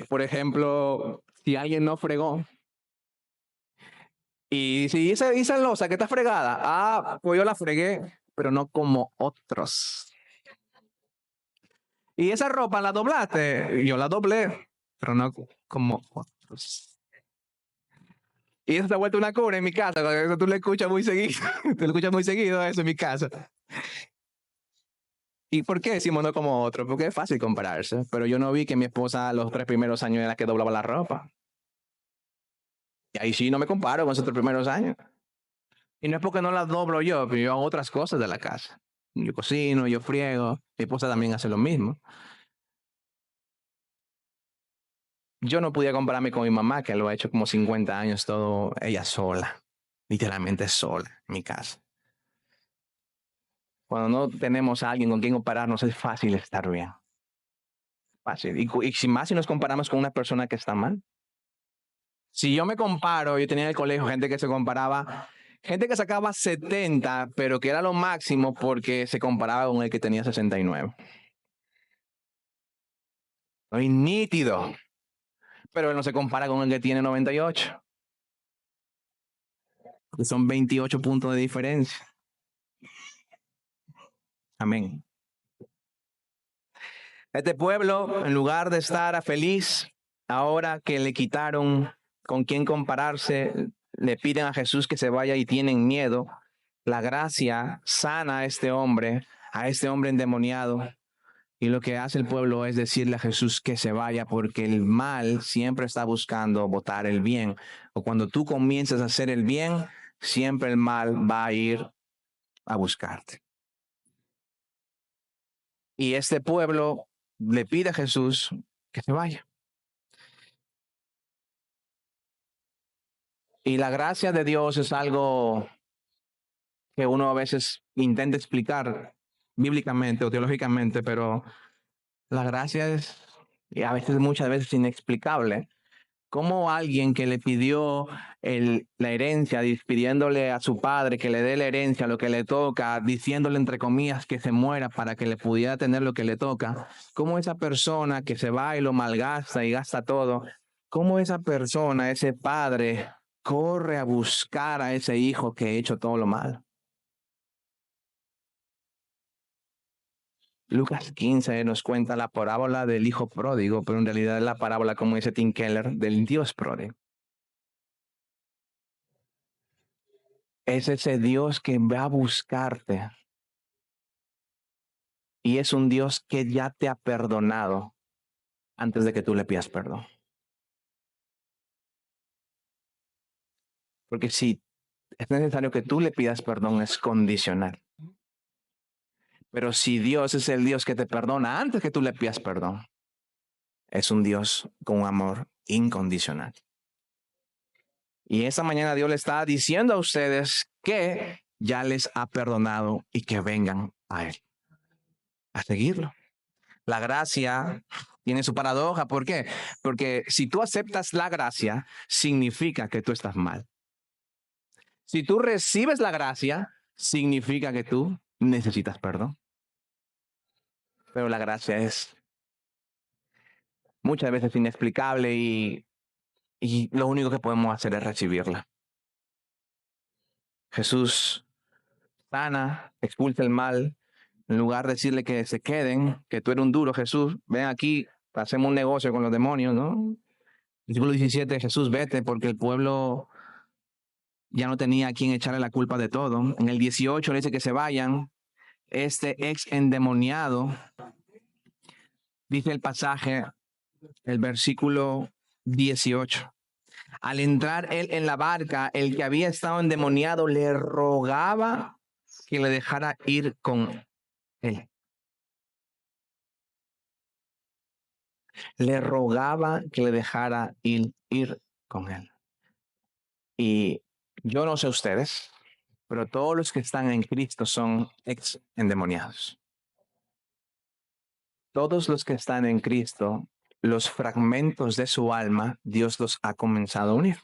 Por ejemplo, si alguien no fregó, y si esa losa que está fregada, pues yo la fregué, pero no como otros. Y esa ropa la doblaste, yo la doblé, pero no como otros. Y eso se ha vuelto una cura en mi casa, eso tú lo escuchas muy seguido, tú lo escuchas muy seguido eso en mi casa. ¿Y por qué decimos no como otros? Porque es fácil compararse, pero yo no vi que mi esposa los 3 primeros años era la que doblaba la ropa. Y ahí sí no me comparo con esos 3 primeros años. Y no es porque no las doblo yo, pero yo hago otras cosas de la casa. Yo cocino, yo friego, mi esposa también hace lo mismo. Yo no podía compararme con mi mamá, que lo ha hecho como 50 años todo ella sola, literalmente sola en mi casa. Cuando no tenemos a alguien con quien compararnos es fácil estar bien. Fácil. Y si más si nos comparamos con una persona que está mal. Si yo me comparo, yo tenía en el colegio gente que se comparaba, gente que sacaba 70, pero que era lo máximo porque se comparaba con el que tenía 69. Muy nítido. Pero él no se compara con el que tiene 98. Porque son 28 puntos de diferencia. Amén. Este pueblo, en lugar de estar feliz, ahora que le quitaron con quién compararse, le piden a Jesús que se vaya y tienen miedo. La gracia sana a este hombre endemoniado. Y lo que hace el pueblo es decirle a Jesús que se vaya porque el mal siempre está buscando botar el bien. O cuando tú comienzas a hacer el bien, siempre el mal va a ir a buscarte. Y este pueblo le pide a Jesús que se vaya. Y la gracia de Dios es algo que uno a veces intenta explicar bíblicamente o teológicamente, pero la gracia es, y a veces, muchas veces, inexplicable. ¿Cómo alguien que le pidió la herencia, pidiéndole a su padre que le dé la herencia, lo que le toca, diciéndole entre comillas que se muera para que le pudiera tener lo que le toca, cómo esa persona que se va y lo malgasta y gasta todo, cómo esa persona, ese padre, corre a buscar a ese hijo que ha hecho todo lo mal? Lucas 15 nos cuenta la parábola del hijo pródigo, pero en realidad es la parábola, como dice Tim Keller, del Dios pródigo. Es ese Dios que va a buscarte. Y es un Dios que ya te ha perdonado antes de que tú le pidas perdón. Porque si es necesario que tú le pidas perdón, es condicional. Pero si Dios es el Dios que te perdona antes que tú le pidas perdón, es un Dios con un amor incondicional. Y esta mañana Dios le está diciendo a ustedes que ya les ha perdonado y que vengan a Él, a seguirlo. La gracia tiene su paradoja. ¿Por qué? Porque si tú aceptas la gracia, significa que tú estás mal. Si tú recibes la gracia, significa que tú necesitas perdón. Pero la gracia es muchas veces inexplicable y lo único que podemos hacer es recibirla. Jesús sana, expulsa el mal. En lugar de decirle que se queden, que tú eres un duro, Jesús, ven aquí, hacemos un negocio con los demonios, ¿no? Versículo 17, Jesús, vete, porque el pueblo ya no tenía a quien echarle la culpa de todo. En el 18 le dice que se vayan. Este ex endemoniado Dice el pasaje, el versículo 18. Al entrar él en la barca, el que había estado endemoniado le rogaba que le dejara ir con él. Le rogaba que le dejara ir con él. Y yo no sé ustedes, pero todos los que están en Cristo son ex endemoniados. Todos los que están en Cristo, los fragmentos de su alma, Dios los ha comenzado a unir.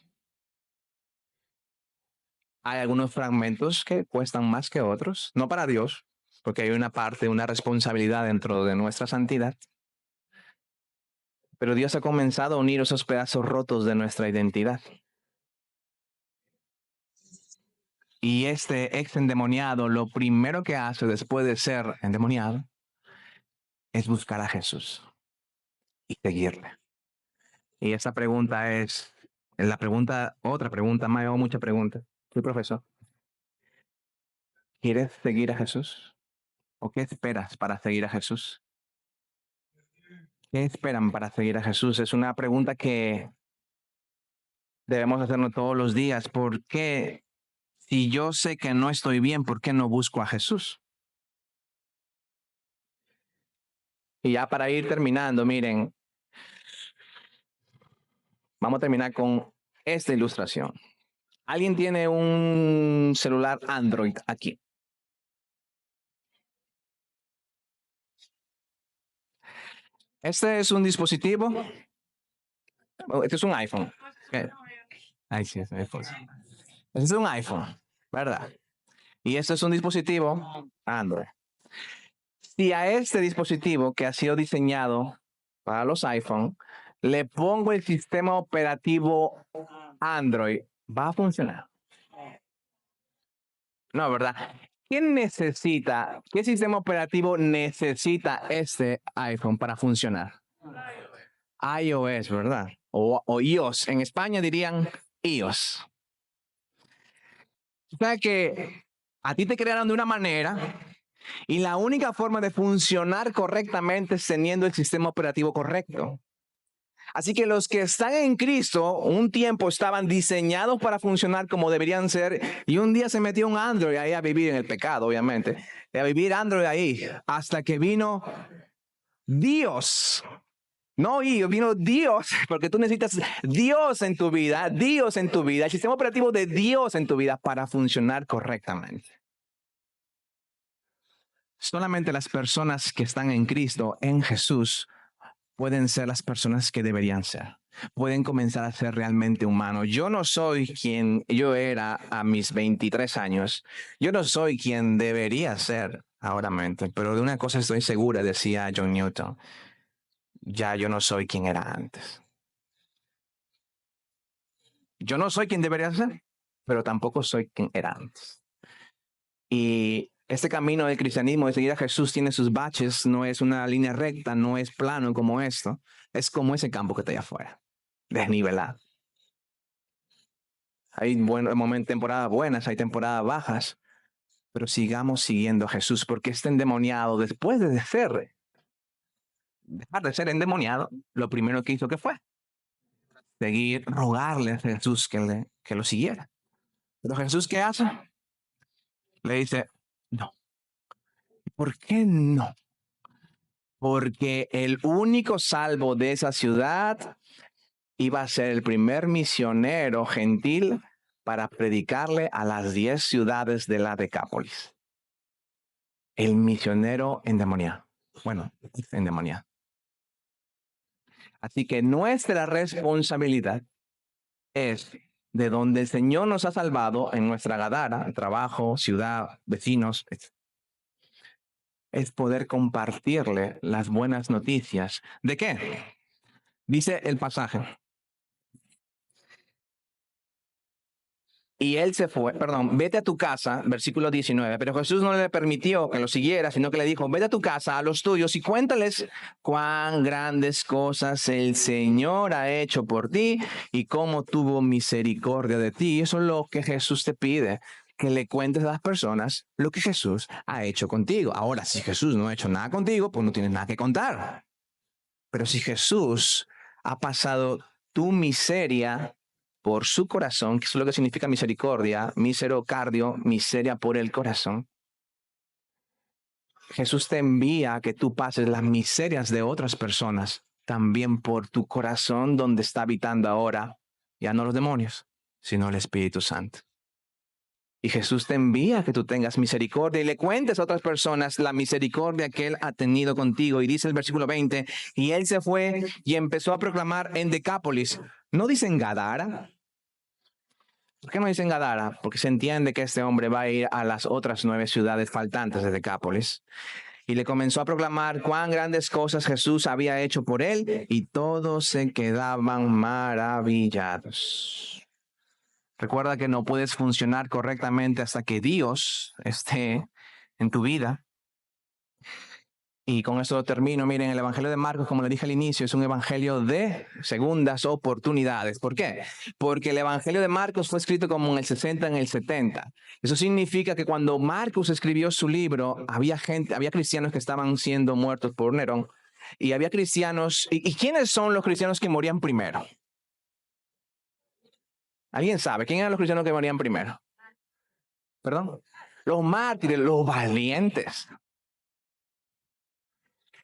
Hay algunos fragmentos que cuestan más que otros, no para Dios, porque hay una parte, una responsabilidad dentro de nuestra santidad. Pero Dios ha comenzado a unir esos pedazos rotos de nuestra identidad. Y este ex endemoniado, lo primero que hace después de ser endemoniado es buscar a Jesús y seguirle. Y esa pregunta es, otra pregunta, me hago muchas preguntas. Soy profesor. ¿Quieres seguir a Jesús? ¿O qué esperas para seguir a Jesús? ¿Qué esperan para seguir a Jesús? Es una pregunta que debemos hacernos todos los días. ¿Por qué? Si yo sé que no estoy bien, ¿por qué no busco a Jesús? Y ya para ir terminando, miren, vamos a terminar con esta ilustración. ¿Alguien tiene un celular Android aquí? Este es un dispositivo. Este es un iPhone. Ay, sí, es un iPhone. Este es un iPhone, ¿verdad? Y este es un dispositivo Android. Si a este dispositivo que ha sido diseñado para los iPhone, le pongo el sistema operativo Android, ¿va a funcionar? No, ¿verdad? ¿Qué sistema operativo necesita este iPhone para funcionar? iOS, ¿verdad? O iOS. En España dirían iOS. O sea que a ti te crearon de una manera y la única forma de funcionar correctamente es teniendo el sistema operativo correcto. Así que los que están en Cristo, un tiempo estaban diseñados para funcionar como deberían ser, y un día se metió un Android ahí a vivir en el pecado, obviamente, a vivir Android ahí, hasta que vino Dios. No, vino Dios, porque tú necesitas Dios en tu vida, el sistema operativo de Dios en tu vida para funcionar correctamente. Solamente las personas que están en Cristo, en Jesús, pueden ser las personas que deberían ser. Pueden comenzar a ser realmente humanos. Yo no soy quien yo era a mis 23 años. Yo no soy quien debería ser ahora, pero de una cosa estoy segura, decía John Newton. Ya yo no soy quien era antes. Yo no soy quien debería ser, pero tampoco soy quien era antes. Y este camino del cristianismo, de seguir a Jesús, tiene sus baches, no es una línea recta, no es plano como esto, es como ese campo que está allá afuera, desnivelado. Hay temporadas buenas, hay temporadas bajas, pero sigamos siguiendo a Jesús, porque este endemoniado, después de dejar de ser endemoniado, lo primero que hizo que fue seguir, rogarle a Jesús que lo siguiera. Pero Jesús, ¿qué hace? Le dice, no. ¿Por qué no? Porque el único salvo de esa ciudad iba a ser el primer misionero gentil para predicarle a las 10 ciudades de la Decápolis. El misionero endemoniado. Bueno, endemoniado. Así que nuestra responsabilidad es de donde el Señor nos ha salvado en nuestra Gadara, trabajo, ciudad, vecinos, es poder compartirle las buenas noticias. ¿De qué? Dice el pasaje. Y él se fue, vete a tu casa, versículo 19, pero Jesús no le permitió que lo siguiera, sino que le dijo, vete a tu casa, a los tuyos, y cuéntales cuán grandes cosas el Señor ha hecho por ti y cómo tuvo misericordia de ti. Eso es lo que Jesús te pide, que le cuentes a las personas lo que Jesús ha hecho contigo. Ahora, si Jesús no ha hecho nada contigo, pues no tienes nada que contar. Pero si Jesús ha pasado tu miseria por su corazón, que es lo que significa misericordia, miserocardio, miseria por el corazón, Jesús te envía a que tú pases las miserias de otras personas también por tu corazón donde está habitando ahora, ya no los demonios, sino el Espíritu Santo. Y Jesús te envía a que tú tengas misericordia y le cuentes a otras personas la misericordia que Él ha tenido contigo. Y dice el versículo 20, y Él se fue y empezó a proclamar en Decápolis. ¿No dicen Gadara? ¿Por qué no dicen Gadara? Porque se entiende que este hombre va a ir a las otras 9 ciudades faltantes de Decápolis. Y le comenzó a proclamar cuán grandes cosas Jesús había hecho por él, y todos se quedaban maravillados. Recuerda que no puedes funcionar correctamente hasta que Dios esté en tu vida. Y con esto termino. Miren, el Evangelio de Marcos, como le dije al inicio, es un evangelio de segundas oportunidades. ¿Por qué? Porque el Evangelio de Marcos fue escrito como en el 60, en el 70. Eso significa que cuando Marcos escribió su libro, había cristianos que estaban siendo muertos por Nerón. Y había cristianos. ¿Y quiénes son los cristianos que morían primero? ¿Alguien sabe quién eran los cristianos que morían primero? ¿Perdón? Los mártires, los valientes.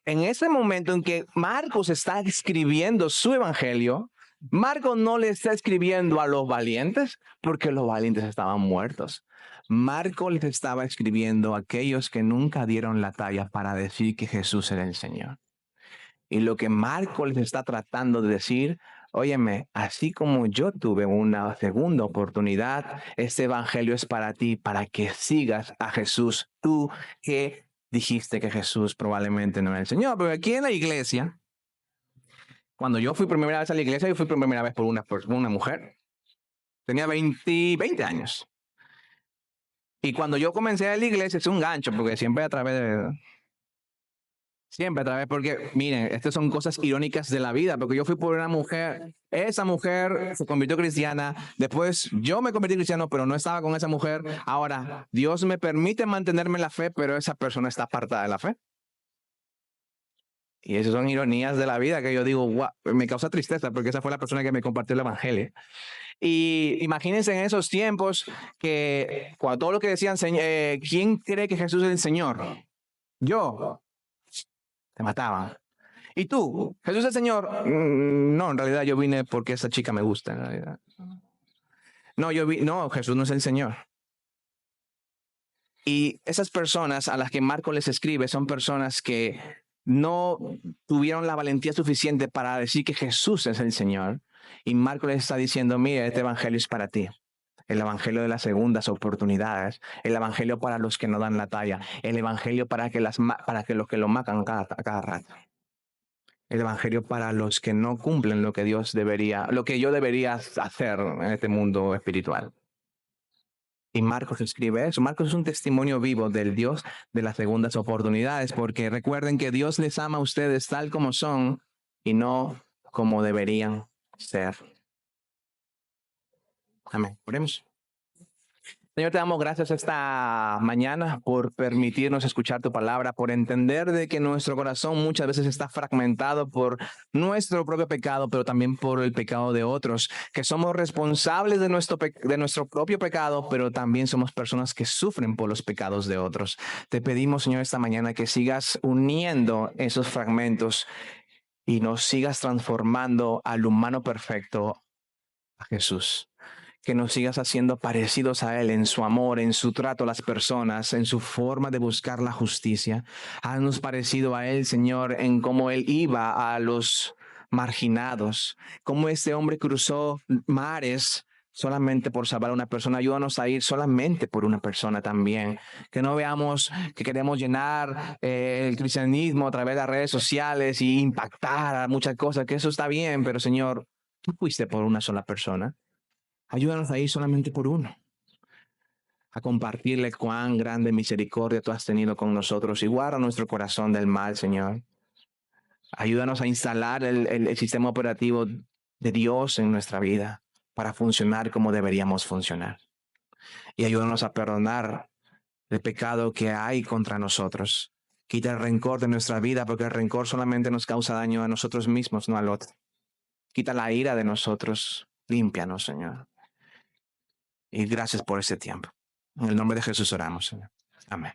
En ese momento en que Marcos está escribiendo su evangelio, Marcos no le está escribiendo a los valientes porque los valientes estaban muertos. Marcos les estaba escribiendo a aquellos que nunca dieron la talla para decir que Jesús era el Señor. Y lo que Marcos les está tratando de decir, óyeme, así como yo tuve una segunda oportunidad, este evangelio es para ti, para que sigas a Jesús. Tú que dijiste que Jesús probablemente no era el Señor, pero aquí en la iglesia, cuando yo fui por primera vez a la iglesia, yo fui por primera vez por una mujer. Tenía 20 años. Y cuando yo comencé a la iglesia, es un gancho, porque siempre a través de... Siempre a través, porque miren, estas son cosas irónicas de la vida, porque yo fui por una mujer, esa mujer se convirtió cristiana, después yo me convertí cristiano, pero no estaba con esa mujer. Ahora, Dios me permite mantenerme en la fe, pero esa persona está apartada de la fe. Y esas son ironías de la vida que yo digo, wow, me causa tristeza, porque esa fue la persona que me compartió el evangelio. Y imagínense en esos tiempos que cuando todo lo que decían, ¿quién cree que Jesús es el Señor? Yo. Te mataban. ¿Y tú? ¿Jesús es el Señor? No, en realidad yo vine porque esa chica me gusta, en realidad. No, Jesús no es el Señor. Y esas personas a las que Marcos les escribe son personas que no tuvieron la valentía suficiente para decir que Jesús es el Señor. Y Marcos les está diciendo, mira, este evangelio es para ti. El evangelio de las segundas oportunidades, el evangelio para los que no dan la talla, el evangelio para que los que lo matan a cada rato. El evangelio para los que no cumplen lo que lo que yo debería hacer en este mundo espiritual. Y Marcos escribe eso. Marcos es un testimonio vivo del Dios de las segundas oportunidades, porque recuerden que Dios les ama a ustedes tal como son y no como deberían ser. Amén. Oremos. Señor, te damos gracias esta mañana por permitirnos escuchar tu palabra, por entender de que nuestro corazón muchas veces está fragmentado por nuestro propio pecado, pero también por el pecado de otros, que somos responsables de nuestro propio pecado, pero también somos personas que sufren por los pecados de otros. Te pedimos, Señor, esta mañana que sigas uniendo esos fragmentos y nos sigas transformando al humano perfecto, a Jesús. Que nos sigas haciendo parecidos a Él en su amor, en su trato a las personas, en su forma de buscar la justicia. Haznos parecido a Él, Señor, en cómo Él iba a los marginados, cómo este hombre cruzó mares solamente por salvar a una persona. Ayúdanos a ir solamente por una persona también. Que no veamos que queremos llenar el cristianismo a través de las redes sociales y impactar a muchas cosas, que eso está bien, pero Señor, tú fuiste por una sola persona. Ayúdanos a ir solamente por uno, a compartirle cuán grande misericordia tú has tenido con nosotros y guarda nuestro corazón del mal, Señor. Ayúdanos a instalar el sistema operativo de Dios en nuestra vida para funcionar como deberíamos funcionar. Y ayúdanos a perdonar el pecado que hay contra nosotros Quita el rencor de nuestra vida, porque el rencor solamente nos causa daño a nosotros mismos, no al otro. Quita la ira de nosotros. Límpianos, Señor. Y gracias por ese tiempo. En el nombre de Jesús oramos, Señor. Amén.